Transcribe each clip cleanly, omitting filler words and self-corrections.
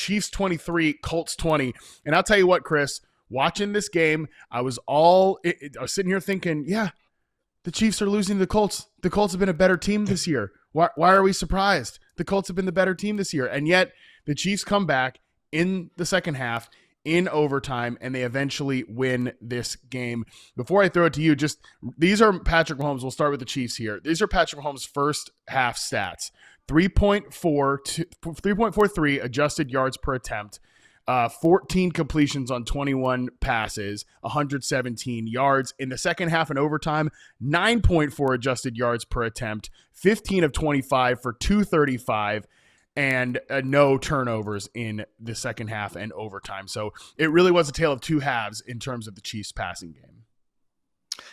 Chiefs 23, Colts 20. And I'll tell you what, Chris, watching this game, I was sitting here thinking, yeah, the Chiefs are losing to the Colts. The Colts have been a better team this year. Why are we surprised? The Colts have been the better team this year. And yet the Chiefs come back in the second half in overtime, and they eventually win this game. Before I throw it to you, these are Patrick Mahomes. We'll start with the Chiefs here. These are Patrick Mahomes' first half stats. 3.43 adjusted yards per attempt, 14 completions on 21 passes, 117 yards. In the second half and overtime, 9.4 adjusted yards per attempt, 15 of 25 for 235, and no turnovers in the second half and overtime. So it really was a tale of two halves in terms of the Chiefs passing game.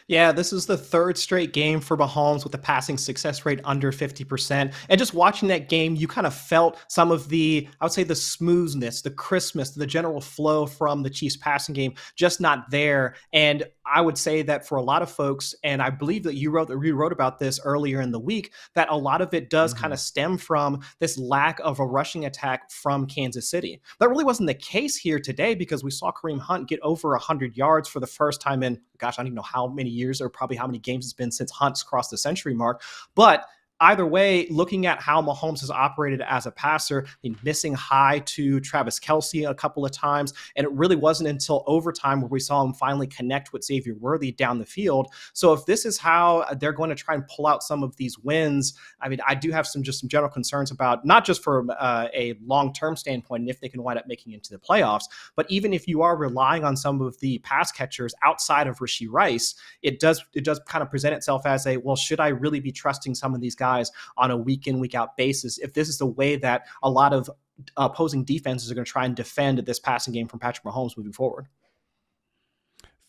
Yeah, this is the third straight game for Mahomes with a passing success rate under 50%. And just watching that game, you kind of felt some of the, I would say, the smoothness, the crispness, the general flow from the Chiefs passing game just not there. And I would say that for a lot of folks, and I believe that you wrote about this earlier in the week, that a lot of it does kind of stem from this lack of a rushing attack from Kansas City. That really wasn't the case here today, because we saw Kareem Hunt get over 100 yards for the first time in, gosh, I don't even know how many years or probably how many games it's been since Hunt's crossed the century mark. But either way, looking at how Mahomes has operated as a passer, missing high to Travis Kelce a couple of times, and it really wasn't until overtime where we saw him finally connect with Xavier Worthy down the field. So if this is how they're going to try and pull out some of these wins, I mean, I do have some general concerns about, not just from a long-term standpoint and if they can wind up making it into the playoffs, but even if you are relying on some of the pass catchers outside of Rashee Rice, it does kind of present itself as well, should I really be trusting some of these guys on a week in, week out basis if this is the way that a lot of opposing defenses are going to try and defend this passing game from Patrick Mahomes moving forward?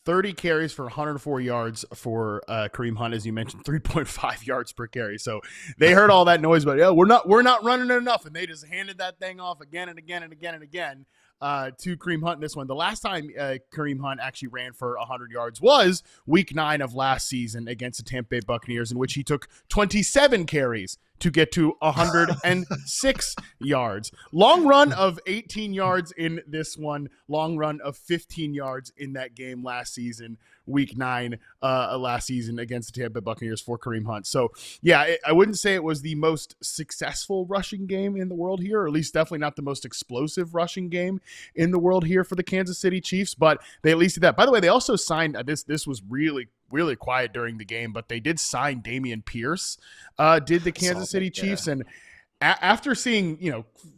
30 carries for 104 yards for Kareem Hunt, as you mentioned, 3.5 yards per carry. So they heard all that noise, but we're not running it enough, and they just handed that thing off again and again and again and again to Kareem Hunt in this one. The last time Kareem Hunt actually ran for 100 yards was week 9 of last season against the Tampa Bay Buccaneers, in which he took 27 carries to get to 106 yards. Long run of 18 yards in this one. Long run of 15 yards in that game last season, week 9 last season against the Tampa Bay Buccaneers for Kareem Hunt. So, yeah, I wouldn't say it was the most successful rushing game in the world here, or at least definitely not the most explosive rushing game in the world here for the Kansas City Chiefs, but they at least did that. By the way, they also signed, this was really quiet during the game, but they did sign Dameon Pierce, did the Kansas City Chiefs. And after seeing,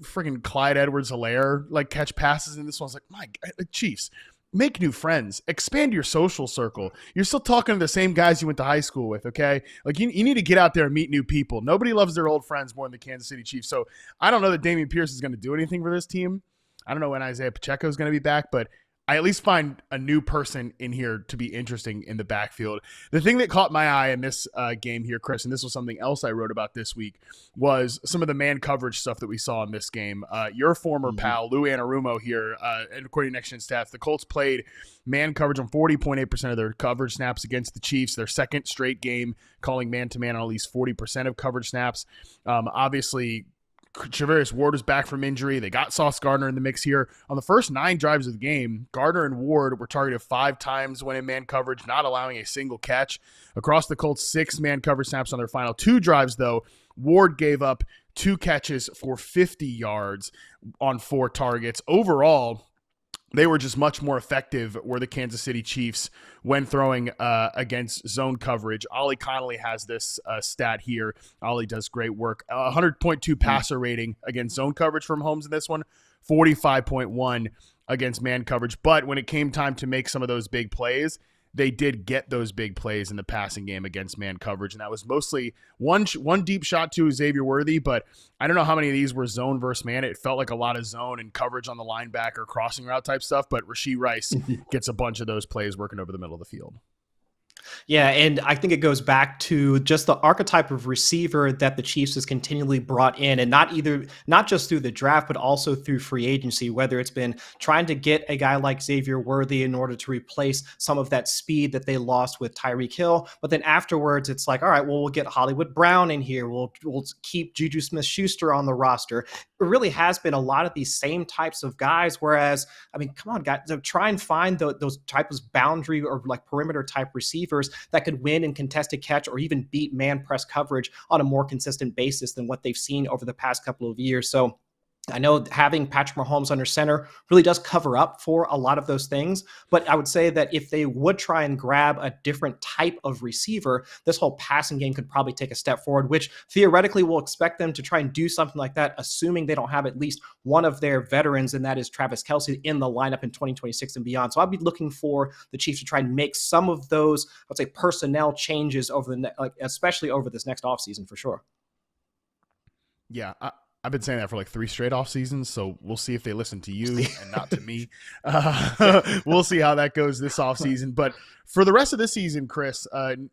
freaking Clyde Edwards-Helaire like catch passes in this one, I was like, my God, Chiefs, make new friends, expand your social circle. You're still talking to the same guys you went to high school with, okay? Like you need to get out there and meet new people. Nobody loves their old friends more than the Kansas City Chiefs. So I don't know that Dameon Pierce is going to do anything for this team. I don't know when Isaiah Pacheco is going to be back, but I at least find a new person in here to be interesting in the backfield. The thing that caught my eye in this game here, Chris, and this was something else I wrote about this week, was some of the man coverage stuff that we saw in this game. Your former pal, Lou Anarumo here, and according to Next Gen Stats, the Colts played man coverage on 40.8% of their coverage snaps against the Chiefs, their second straight game calling man-to-man on at least 40% of coverage snaps. Obviously, Charvarius Ward was back from injury. They got Sauce Gardner in the mix here. On the first 9 drives of the game, Gardner and Ward were targeted 5 times when in man coverage, not allowing a single catch. Across the Colts, 6 man coverage snaps on their final 2 drives, though. Ward gave up 2 catches for 50 yards on 4 targets. Overall, they were just much more effective, were the Kansas City Chiefs, when throwing against zone coverage. Ollie Connolly has this stat here. Ollie does great work. 100.2 passer rating against zone coverage from Mahomes in this one, 45.1 against man coverage. But when it came time to make some of those big plays, they did get those big plays in the passing game against man coverage, and that was mostly one deep shot to Xavier Worthy, but I don't know how many of these were zone versus man. It felt like a lot of zone and coverage on the linebacker, crossing route type stuff, but Rashee Rice gets a bunch of those plays working over the middle of the field. Yeah, and I think it goes back to just the archetype of receiver that the Chiefs has continually brought in, and not just through the draft, but also through free agency, whether it's been trying to get a guy like Xavier Worthy in order to replace some of that speed that they lost with Tyreek Hill. But then afterwards, it's like, all right, well, we'll get Hollywood Brown in here. We'll keep Juju Smith-Schuster on the roster. really has been a lot of these same types of guys. Whereas, I mean, come on, guys, so try and find those types of boundary or like perimeter type receivers that could win in contested catch or even beat man press coverage on a more consistent basis than what they've seen over the past couple of years. So I know having Patrick Mahomes under center really does cover up for a lot of those things, but I would say that if they would try and grab a different type of receiver, this whole passing game could probably take a step forward, which theoretically will expect them to try and do something like that, assuming they don't have at least one of their veterans, and that is Travis Kelce, in the lineup in 2026 and beyond. So I'd be looking for the Chiefs to try and make some of those, I'd say, personnel changes over especially over this next offseason for sure. Yeah, I've been saying that for like 3 straight off seasons, so we'll see if they listen to you and not to me. We'll see how that goes this offseason. But for the rest of this season, Chris,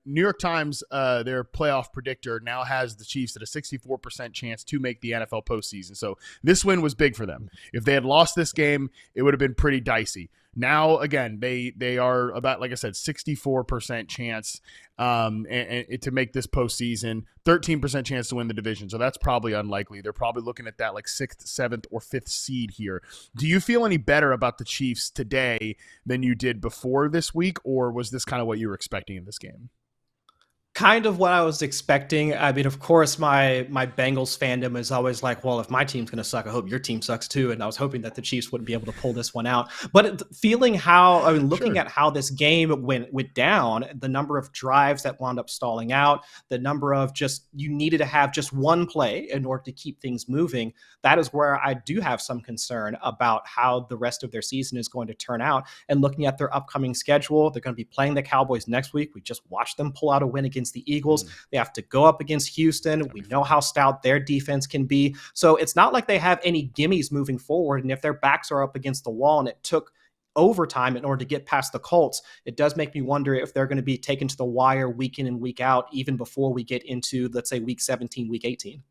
New York Times, their playoff predictor, now has the Chiefs at a 64% chance to make the NFL postseason. So this win was big for them. If they had lost this game, it would have been pretty dicey. Now, again, they are about, like I said, 64% chance and to make this postseason, 13% chance to win the division. So that's probably unlikely. They're probably looking at that like 6th, 7th, or 5th seed here. Do you feel any better about the Chiefs today than you did before this week, or was this kind of what you were expecting in this game? Kind of what I was expecting. I mean, of course, my Bengals fandom is always like, well, if my team's going to suck, I hope your team sucks too. And I was hoping that the Chiefs wouldn't be able to pull this one out. But looking Sure. at how this game went down, the number of drives that wound up stalling out, the number of you needed to have just one play in order to keep things moving. That is where I do have some concern about how the rest of their season is going to turn out. And looking at their upcoming schedule, they're going to be playing the Cowboys next week. We just watched them pull out a win against the Eagles. They have to go up against Houston. We know how stout their defense can be. So it's not like they have any gimmies moving forward. And if their backs are up against the wall and it took overtime in order to get past the Colts, it does make me wonder if they're going to be taken to the wire week in and week out, even before we get into, let's say, week 17, week 18.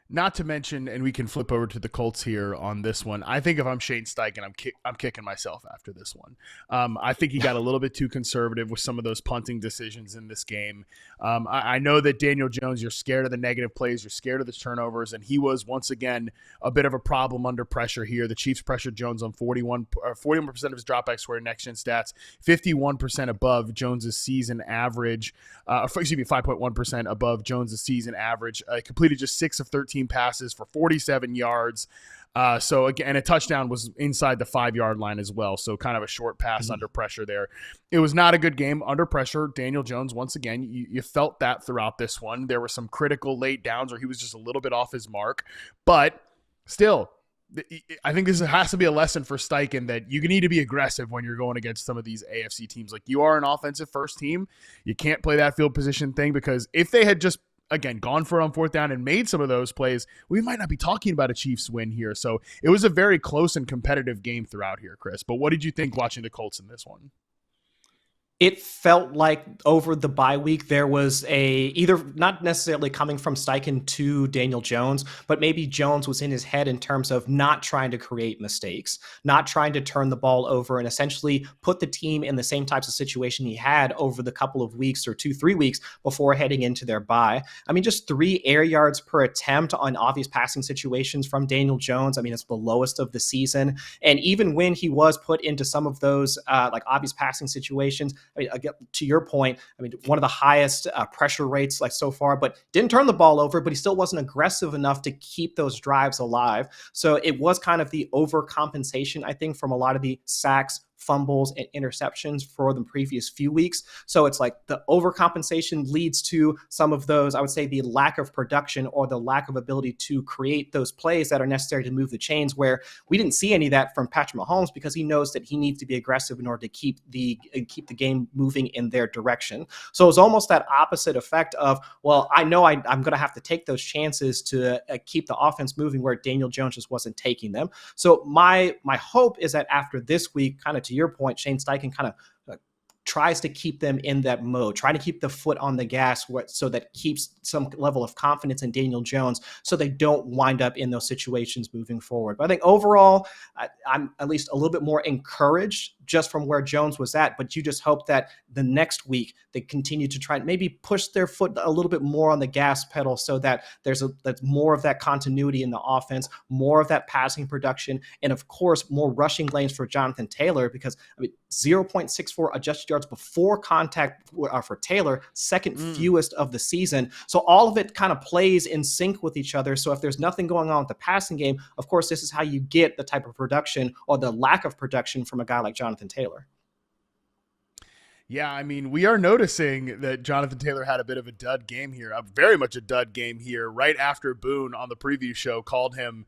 Not to mention, and we can flip over to the Colts here on this one. I think if I'm Shane Steichen, I'm kicking myself after this one. I think he got a little bit too conservative with some of those punting decisions in this game. I know that Daniel Jones, you're scared of the negative plays, you're scared of the turnovers, and he was once again a bit of a problem under pressure here. The Chiefs pressured Jones on 41% of his dropbacks were next gen stats, 51% above Jones's season average. 5.1% above Jones's season average. Completed just 6 of 13 passes for 47 yards. So again, a touchdown was inside the 5-yard line as well. So kind of a short pass under pressure there. It was not a good game under pressure. Daniel Jones, once again, you felt that throughout this one. There were some critical late downs where he was just a little bit off his mark, but still, I think this has to be a lesson for Steichen that you need to be aggressive when you're going against some of these AFC teams. Like, you are an offensive first team. You can't play that field position thing, because if they had just, again, gone for it on 4th down and made some of those plays, we might not be talking about a Chiefs win here. So it was a very close and competitive game throughout here, Chris. But what did you think watching the Colts in this one? It felt like over the bye week, there was either not necessarily coming from Steichen to Daniel Jones, but maybe Jones was in his head in terms of not trying to create mistakes, not trying to turn the ball over, and essentially put the team in the same types of situation he had over the couple of weeks or 2-3 weeks before heading into their bye. I mean, just 3 air yards per attempt on obvious passing situations from Daniel Jones. I mean, it's the lowest of the season. And even when he was put into some of those like obvious passing situations, I mean, again, to your point, I mean, one of the highest pressure rates like so far, but didn't turn the ball over, but he still wasn't aggressive enough to keep those drives alive. So it was kind of the overcompensation, I think, from a lot of the sacks, fumbles, and interceptions for the previous few weeks. So it's like the overcompensation leads to some of those, I would say, the lack of production or the lack of ability to create those plays that are necessary to move the chains, where we didn't see any of that from Patrick Mahomes, because he knows that he needs to be aggressive in order to keep the game moving in their direction. So it's almost that opposite effect of, well, I know I'm going to have to take those chances to keep the offense moving, where Daniel Jones just wasn't taking them. So my hope is that after this week, kind of to your point, Shane Steichen kind of tries to keep them in that mode, trying to keep the foot on the gas so that keeps some level of confidence in Daniel Jones so they don't wind up in those situations moving forward. But I think overall, I'm at least a little bit more encouraged just from where Jones was at, but you just hope that the next week they continue to try and maybe push their foot a little bit more on the gas pedal so that that's more of that continuity in the offense, more of that passing production, and of course, more rushing lanes for Jonathan Taylor, because 0.64 adjusted yards before contact for Taylor, second fewest of the season. So all of it kind of plays in sync with each other. So if there's nothing going on with the passing game, of course, this is how you get the type of production or the lack of production from a guy like Jonathan Taylor. Yeah, I mean, we are noticing that Jonathan Taylor had a bit of a dud game here, very much a dud game here, right after Boone on the preview show called him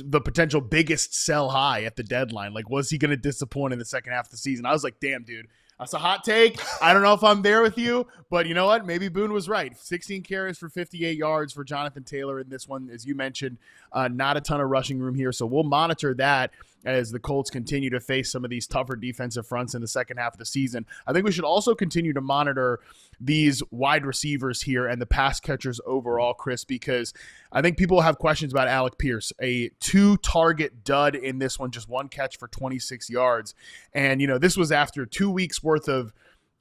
the potential biggest sell high at the deadline. Like, was he going to disappoint in the second half of the season? I was like, damn, dude, that's a hot take. I don't know if I'm there with you, but you know what? Maybe Boone was right. 16 carries for 58 yards for Jonathan Taylor in this one, as you mentioned. Not a ton of rushing room here, so we'll monitor that as the Colts continue to face some of these tougher defensive fronts in the second half of the season. I think we should also continue to monitor these wide receivers here and the pass catchers overall, Chris, because I think people have questions about Alec Pierce, a 2-target dud in this one, just 1 catch for 26 yards. And, this was after 2 weeks worth of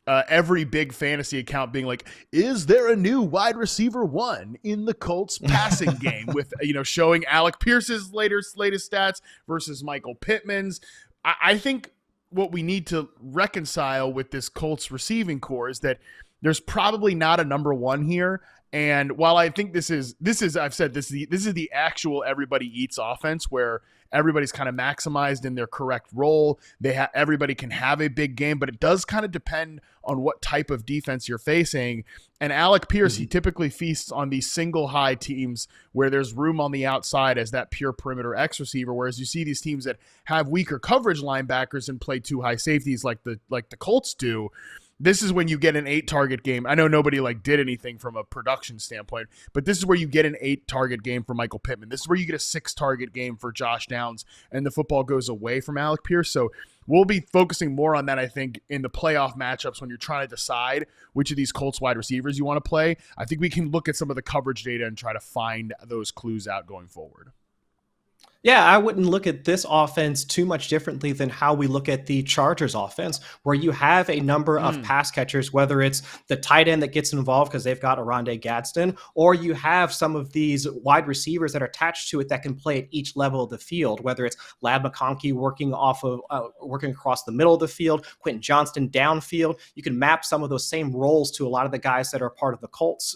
every big fantasy account being like, is there a new wide receiver 1 in the Colts passing game with, showing Alec Pierce's latest stats versus Michael Pittman's. I think what we need to reconcile with this Colts receiving core is that there's probably not a number 1 here. And while I think this is I've said this is the actual everybody eats offense where everybody's kind of maximized in their correct role. Everybody can have a big game, but it does kind of depend on what type of defense you're facing. And Alec Pierce, he typically feasts on these single high teams where there's room on the outside as that pure perimeter X receiver. Whereas you see these teams that have weaker coverage linebackers and play 2 high safeties like the Colts do. This is when you get an 8-target game. I know nobody did anything from a production standpoint, but this is where you get an 8-target game for Michael Pittman. This is where you get a 6-target game for Josh Downs, and the football goes away from Alec Pierce. So we'll be focusing more on that, I think, in the playoff matchups when you're trying to decide which of these Colts wide receivers you want to play. I think we can look at some of the coverage data and try to find those clues out going forward. Yeah, I wouldn't look at this offense too much differently than how we look at the Chargers offense, where you have a number of pass catchers, whether it's the tight end that gets involved because they've got Oronde Gadsden, or you have some of these wide receivers that are attached to it that can play at each level of the field, whether it's Lad McConkey working across the middle of the field, Quentin Johnston downfield. You can map some of those same roles to a lot of the guys that are part of the Colts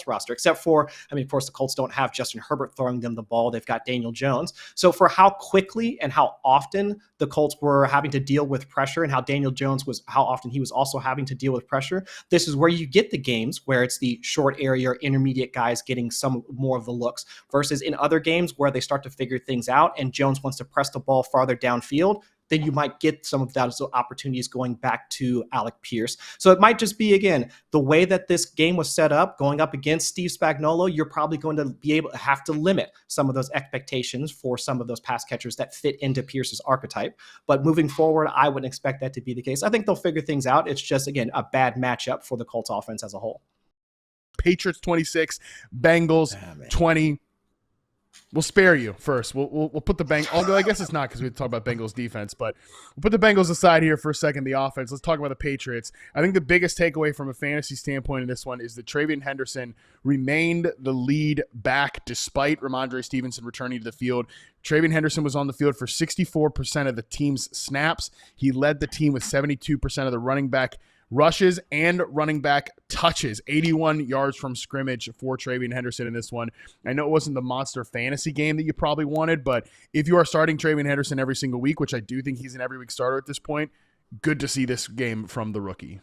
roster, except for, of course, the Colts don't have Justin Herbert throwing them the ball. They've got Daniel Jones. So for how quickly and how often the Colts were having to deal with pressure and how Daniel Jones how often he was also having to deal with pressure, this is where you get the games where it's the short area or intermediate guys getting some more of the looks versus in other games where they start to figure things out and Jones wants to press the ball farther downfield. Then you might get some of those opportunities going back to Alec Pierce. So it might just be, again, the way that this game was set up, going up against Steve Spagnuolo, you're probably going to have to limit some of those expectations for some of those pass catchers that fit into Pierce's archetype. But moving forward, I wouldn't expect that to be the case. I think they'll figure things out. It's just, again, a bad matchup for the Colts offense as a whole. Patriots 26, Bengals 20. We'll spare you first. We'll put the Bengals, although I guess it's not because we talk about Bengals defense, but we'll put the Bengals aside here for a second, the offense. Let's talk about the Patriots. I think the biggest takeaway from a fantasy standpoint in this one is that TreVeyon Henderson remained the lead back despite Ramondre Stevenson returning to the field. TreVeyon Henderson was on the field for 64% of the team's snaps. He led the team with 72% of the running back rushes and running back touches, 81 yards from scrimmage for TreVeyon Henderson in this one. I know it wasn't the monster fantasy game that you probably wanted, but if you are starting TreVeyon Henderson every single week, which I do think he's an every week starter at this point, good to see this game from the rookie.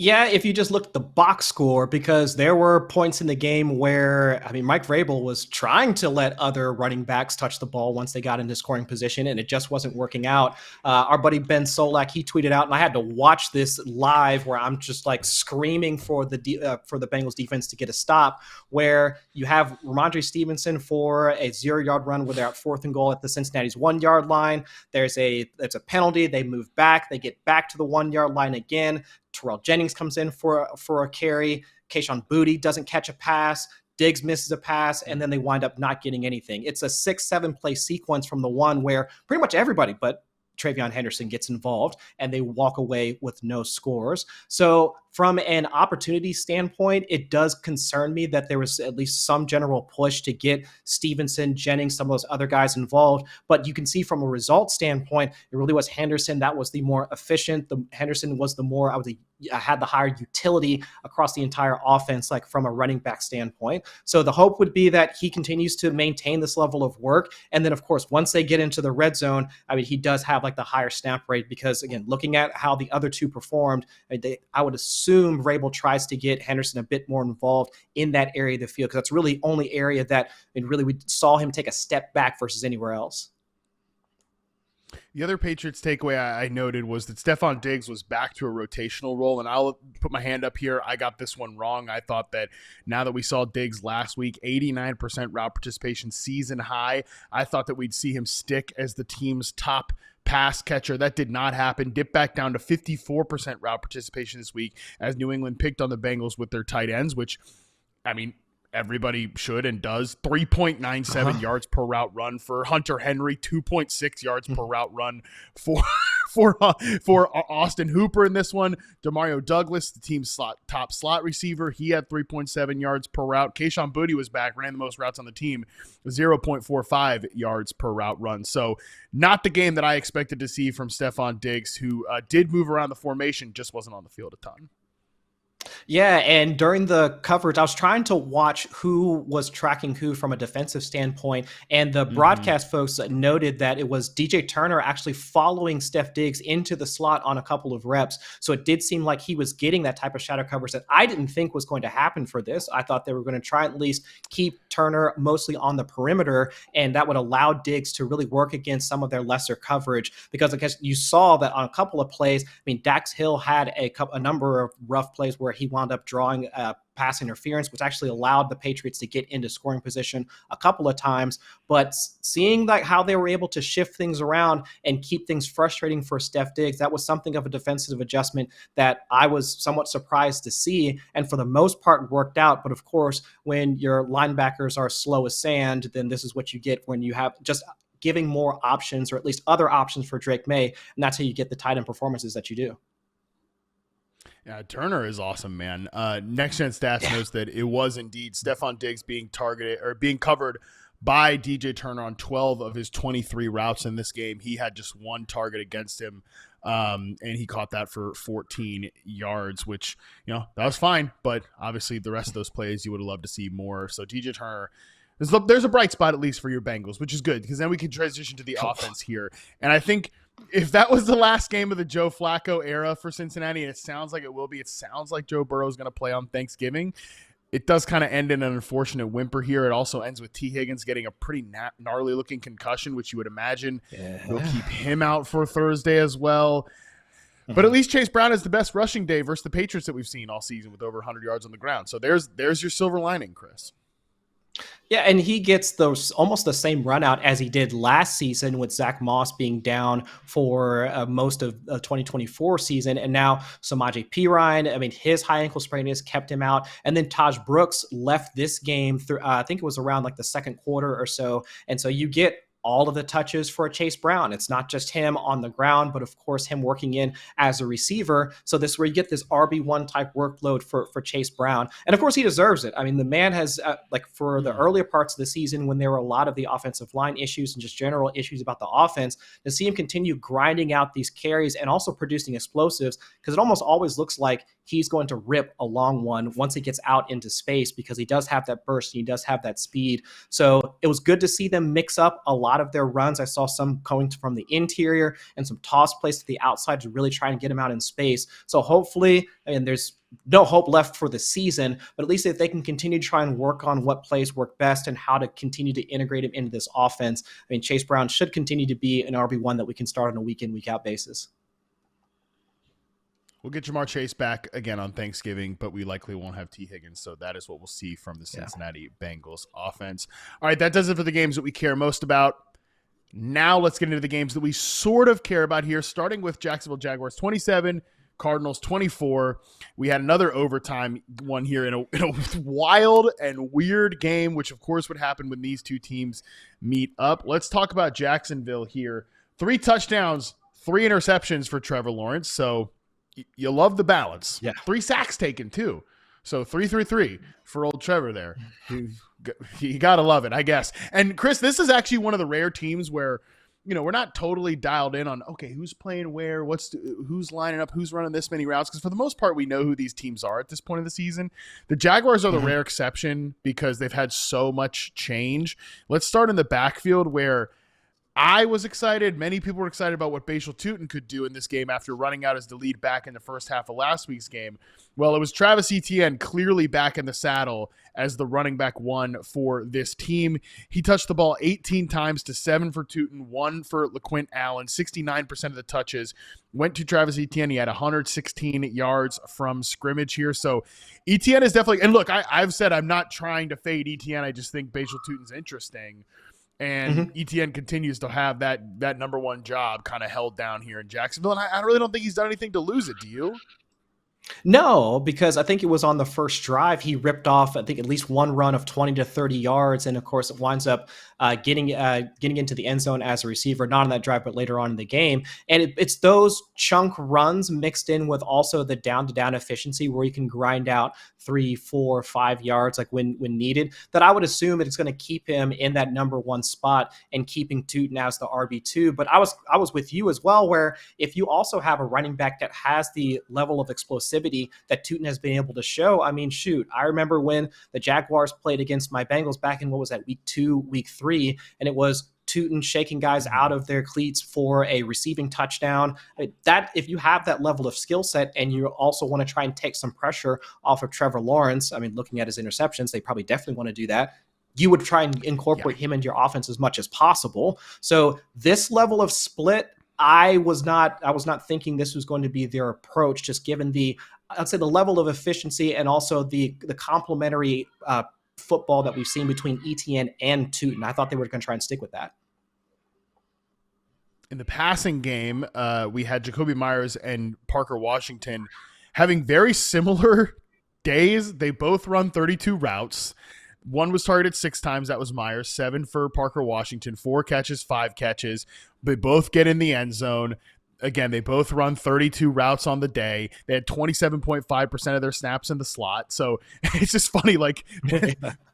Yeah, if you just look at the box score, because there were points in the game where, I mean, Mike Vrabel was trying to let other running backs touch the ball once they got into scoring position, and it just wasn't working out. Our buddy Ben Solak, he tweeted out, and I had to watch this live where I'm just like screaming for the Bengals defense to get a stop, where you have Ramondre Stevenson for a 0-yard run where they're at 4th and goal at the Cincinnati's 1-yard line. There's a penalty. They move back. They get back to the 1-yard line again. Terrell Jennings comes in for a carry. Kayshon Boutte doesn't catch a pass. Diggs misses a pass, and then they wind up not getting anything. It's a 6-7 play sequence from the one where pretty much everybody but Travion Henderson gets involved, and they walk away with no scores. So from an opportunity standpoint, it does concern me that there was at least some general push to get Stevenson, Jennings, some of those other guys involved. But you can see from a result standpoint, it really was Henderson that was the more efficient. Henderson was the more, had the higher utility across the entire offense, like from a running back standpoint. So the hope would be that he continues to maintain this level of work. And then, of course, once they get into the red zone, I mean, he does have like the higher snap rate because, again, looking at how the other two performed, I would assume Vrabel tries to get Henderson a bit more involved in that area of the field, because that's really the only area that really we saw him take a step back versus anywhere else. The other Patriots takeaway I noted was that Stephon Diggs was back to a rotational role, and I'll put my hand up here. I got this one wrong. I thought that now that we saw Diggs last week, 89% route participation, season high, I thought that we'd see him stick as the team's top pass catcher. That did not happen. Dipped back down to 54% route participation this week as New England picked on the Bengals with their tight ends, which, I mean, everybody should and does. 3.97 yards per route run for Hunter Henry, 2.6 yards per route run for Austin Hooper in this one. Demario Douglas, the team's top slot receiver, he had 3.7 yards per route. Kayshon Boutte was back, ran the most routes on the team, 0.45 yards per route run. So not the game that I expected to see from Stephon Diggs, who did move around the formation, just wasn't on the field a ton. Yeah, and during the coverage, I was trying to watch who was tracking who from a defensive standpoint, and the broadcast folks noted that it was DJ Turner actually following Steph Diggs into the slot on a couple of reps. So it did seem like he was getting that type of shadow coverage that I didn't think was going to happen for this. I thought they were going to try at least keep Turner mostly on the perimeter, and that would allow Diggs to really work against some of their lesser coverage, because I guess you saw that on a couple of plays. I mean, Dax Hill had a number of rough plays where he wound up drawing pass interference, which actually allowed the Patriots to get into scoring position a couple of times. But seeing like how they were able to shift things around and keep things frustrating for Steph Diggs, that was something of a defensive adjustment that I was somewhat surprised to see, and for the most part worked out. But of course, when your linebackers are slow as sand, then this is what you get when you have just giving more options, or at least other options for Drake May, and that's how you get the tight end performances that you do. Yeah, Turner is awesome, man. Next Gen Stats knows that it was indeed Stephon Diggs being targeted or being covered by DJ Turner on 12 of his 23 routes in this game. He had just one target against him, and he caught that for 14 yards, which, that was fine. But obviously the rest of those plays you would have loved to see more. So DJ Turner, there's a bright spot at least for your Bengals, which is good, because then we can transition to the offense here. And I think if that was the last game of the Joe Flacco era for Cincinnati, and it sounds like it will be, it sounds like Joe Burrow is going to play on Thanksgiving. It does kind of end in an unfortunate whimper here. It also ends with T. Higgins getting a pretty gnarly looking concussion, which you would imagine will keep him out for Thursday as well. But at least Chase Brown has the best rushing day versus the Patriots that we've seen all season with over 100 yards on the ground. So there's your silver lining, Chris. Yeah, and he gets those almost the same run out as he did last season, with Zach Moss being down for most of the 2024 season. And now Samaje Perine, I mean, his high ankle sprain has kept him out. And then Taj Brooks left this game through, I think it was around like the second quarter or so. And so you get all of the touches for Chase Brown. It's not just him on the ground, but of course him working in as a receiver. So this is where you get this RB1 type workload for Chase Brown. And of course he deserves it. I mean, the man has for the earlier parts of the season, when there were a lot of the offensive line issues and just general issues about the offense, to see him continue grinding out these carries and also producing explosives, because it almost always looks like he's going to rip a long one once he gets out into space, because he does have that burst and he does have that speed. So it was good to see them mix up a lot of their runs. I saw some going from the interior and some toss plays to the outside to really try and get him out in space. So hopefully, and there's no hope left for the season, but at least if they can continue to try and work on what plays work best and how to continue to integrate him into this offense, I mean, Chase Brown should continue to be an RB1 that we can start on a week in, week out basis. We'll get Jamar Chase back again on Thanksgiving, but we likely won't have T. Higgins, so that is what we'll see from the Cincinnati Bengals offense. All right, that does it for the games that we care most about. Now let's get into the games that we sort of care about here, starting with Jacksonville Jaguars 27, Cardinals 24. We had another overtime one here in a wild and weird game, which of course would happen when these two teams meet up. Let's talk about Jacksonville here. 3 touchdowns, 3 interceptions for Trevor Lawrence. So you love the balance. Yeah. 3 sacks taken too. So 3-3-3 for old Trevor there. You got to love it, I guess. And Chris, this is actually one of the rare teams where, you know, we're not totally dialed in on, okay, who's playing where, who's lining up, who's running this many routes. Because for the most part, we know who these teams are at this point of the season. The Jaguars are the rare exception because they've had so much change. Let's start in the backfield, where I was excited. Many people were excited about what Bashal Tutin could do in this game after running out as the lead back in the first half of last week's game. Well, it was Travis Etienne clearly back in the saddle as the running back 1 for this team. He touched the ball 18 times to 7 for Tutin, 1 for LaQuint Allen. 69% of the touches went to Travis Etienne. He had 116 yards from scrimmage here. So Etienne is definitely – and look, I've said I'm not trying to fade Etienne. I just think Bashal Tutin's interesting. And Etienne continues to have that number 1 job kind of held down here in Jacksonville. And I really don't think he's done anything to lose it. Do you? No, because I think it was on the first drive he ripped off, I think, at least one run of 20 to 30 yards. And of course, it winds up getting into the end zone as a receiver, not on that drive, but later on in the game. And it's those chunk runs mixed in with also the down-to-down efficiency where you can grind out 3, 4, 5 yards like when needed, that I would assume it's going to keep him in that number 1 spot and keeping Tutin as the RB2. But I was with you as well, where if you also have a running back that has the level of explosivity that Tutin has been able to show, I mean, shoot, I remember when the Jaguars played against my Bengals back in, what was that, week 2, week 3, and it was Tutin shaking guys out of their cleats for a receiving touchdown. I mean, that if you have that level of skill set and you also want to try and take some pressure off of Trevor Lawrence, I mean, looking at his interceptions, they probably definitely want to do that. You would try and incorporate him into your offense as much as possible. So this level of split, I was not thinking this was going to be their approach, just given I'd say the level of efficiency and also the complementary football that we've seen between Etienne and Tutin. I thought they were going to try and stick with that. In the passing game, we had Jacoby Myers and Parker Washington having very similar days. They both run 32 routes. One was targeted 6 times. That was Myers. 7 for Parker Washington. 4 catches, 5 catches. They both get in the end zone. Again, they both run 32 routes on the day. They had 27.5% of their snaps in the slot. So it's just funny, like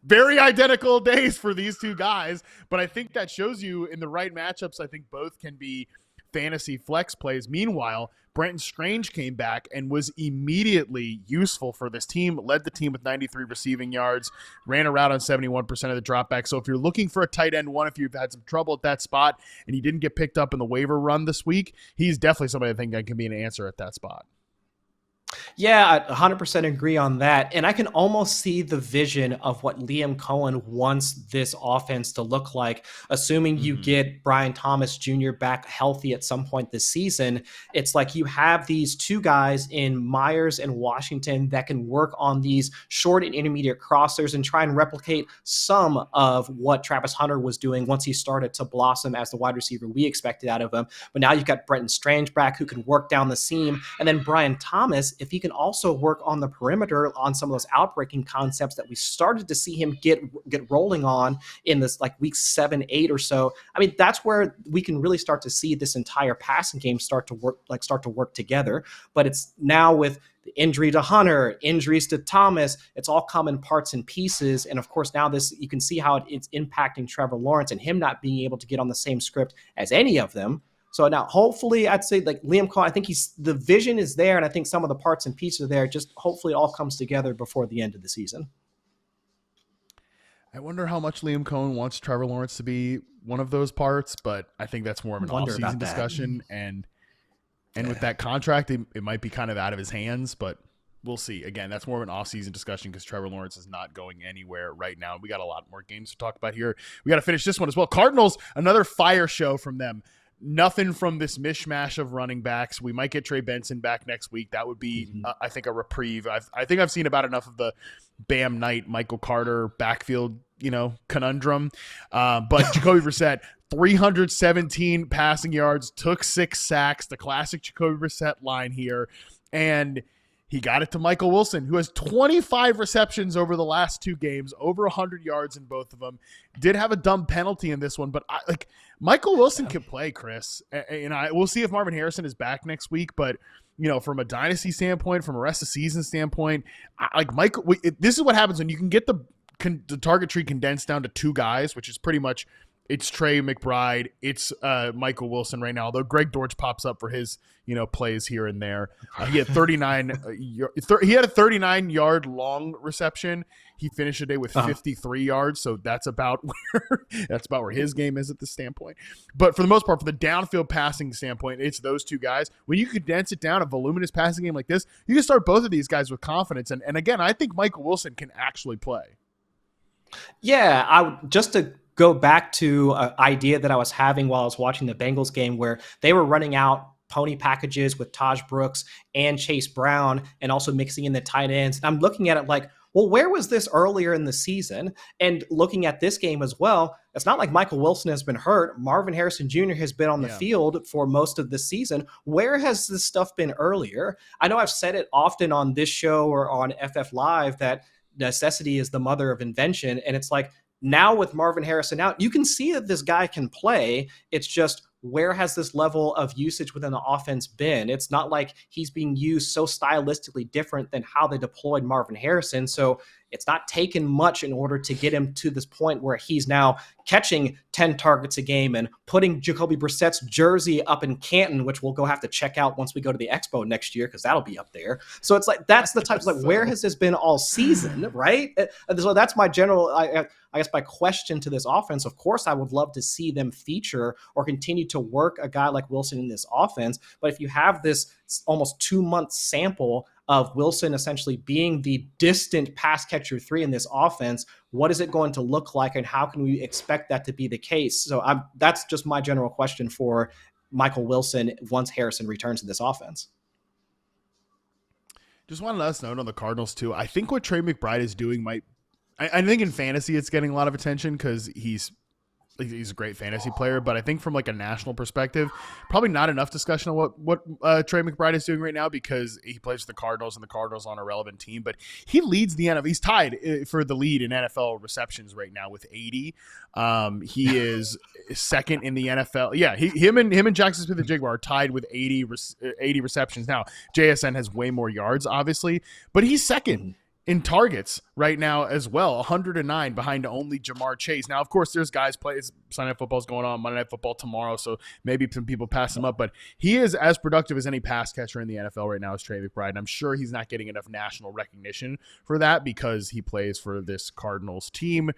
very identical days for these two guys. But I think that shows you in the right matchups, I think both can be fantasy flex plays. Meanwhile, Brenton Strange came back and was immediately useful for this team, led the team with 93 receiving yards, ran a route on 71% of the dropback. So if you're looking for a tight end 1, if you've had some trouble at that spot and he didn't get picked up in the waiver run this week, he's definitely somebody I think that can be an answer at that spot. Yeah, I 100% agree on that. And I can almost see the vision of what Liam Cohen wants this offense to look like, assuming you get Brian Thomas Jr. back healthy at some point this season. It's like you have these 2 guys in Myers and Washington that can work on these short and intermediate crossers and try and replicate some of what Travis Hunter was doing once he started to blossom as the wide receiver we expected out of him. But now you've got Brenton Strange back who can work down the seam. And then Brian Thomas, if he can also work on the perimeter on some of those outbreaking concepts that we started to see him get rolling on in this like week 7, 8 or so. I mean, that's where we can really start to see this entire passing game start to work together. But it's now with the injury to Hunter, injuries to Thomas, it's all come in parts and pieces. And of course, now you can see how it's impacting Trevor Lawrence and him not being able to get on the same script as any of them. So now hopefully I'd say like Liam Cohen, I think the vision is there, and I think some of the parts and pieces are there. Just hopefully it all comes together before the end of the season. I wonder how much Liam Cohen wants Trevor Lawrence to be one of those parts, but I think that's more of an off-season discussion. And with that contract, it might be kind of out of his hands, but we'll see. Again, that's more of an off-season discussion because Trevor Lawrence is not going anywhere right now. We got a lot more games to talk about here. We got to finish this one as well. Cardinals, another fire show from them. Nothing from this mishmash of running backs. We might get Trey Benson back next week. That would be, I think, a reprieve. I think I've seen about enough of the Bam Knight, Michael Carter backfield, conundrum. But Jacoby Brissett, 317 passing yards, took 6 sacks, the classic Jacoby Brissett line here. And he got it to Michael Wilson, who has 25 receptions over the last 2 games, over 100 yards in both of them. Did have a dumb penalty in this one, but Michael Wilson can play, Chris. And we'll see if Marvin Harrison is back next week. But from a dynasty standpoint, from a rest of season standpoint, this is what happens when you can get the target tree condensed down to 2 guys, which is pretty much. It's Trey McBride. It's Michael Wilson right now. Although Greg Dortch pops up for his, plays here and there. He had 39. He had a 39-yard long reception. He finished the day with 53 yards. So that's about where his game is at this standpoint. But for the most part, for the downfield passing standpoint, it's those 2 guys. When you condense it down, a voluminous passing game like this, you can start both of these guys with confidence. And again, I think Michael Wilson can actually play. Yeah, just to go back to an idea that I was having while I was watching the Bengals game where they were running out pony packages with Taj Brooks and Chase Brown and also mixing in the tight ends. And I'm looking at it like, well, where was this earlier in the season? And looking at this game as well, it's not like Michael Wilson has been hurt. Marvin Harrison Jr. has been on the field for most of the season. Where has this stuff been earlier? I know I've said it often on this show or on FF Live that necessity is the mother of invention. And it's like, now with Marvin Harrison out, you can see that this guy can play. It's just, where has this level of usage within the offense been? It's not like he's being used so stylistically different than how they deployed Marvin Harrison. So it's not taken much in order to get him to this point where he's now catching 10 targets a game and putting Jacoby Brissett's jersey up in Canton, which we'll go have to check out once we go to the Expo next year because that'll be up there. So it's like, that's the type of like, where has this been all season, right? So that's my general, I guess my question to this offense. Of course, I would love to see them feature or continue to work a guy like Wilson in this offense. But if you have this almost 2-month sample of Wilson essentially being the distant pass catcher 3 in this offense, what is it going to look like and how can we expect that to be the case? So that's just my general question for Michael Wilson once Harrison returns to this offense. Just want to let us know on the Cardinals too. I think what Trey McBride is doing I think in fantasy it's getting a lot of attention because he's a great fantasy player, but I think from like a national perspective, probably not enough discussion on what Trey McBride is doing right now because he plays for the Cardinals and the Cardinals on a relevant team, but he leads the NFL. He's tied for the lead in NFL receptions right now with 80. He is second in the NFL. Yeah, him and Jackson Smith and Jaguar are tied with 80 receptions. Now, JSN has way more yards, obviously, but he's second in targets right now as well, 109 behind only Jamar Chase. Now, of course, there's guys play. Sunday Night Football is going on, Monday Night Football tomorrow, so maybe some people pass him up. But he is as productive as any pass catcher in the NFL right now as Trey McBride. And I'm sure he's not getting enough national recognition for that because he plays for this Cardinals team.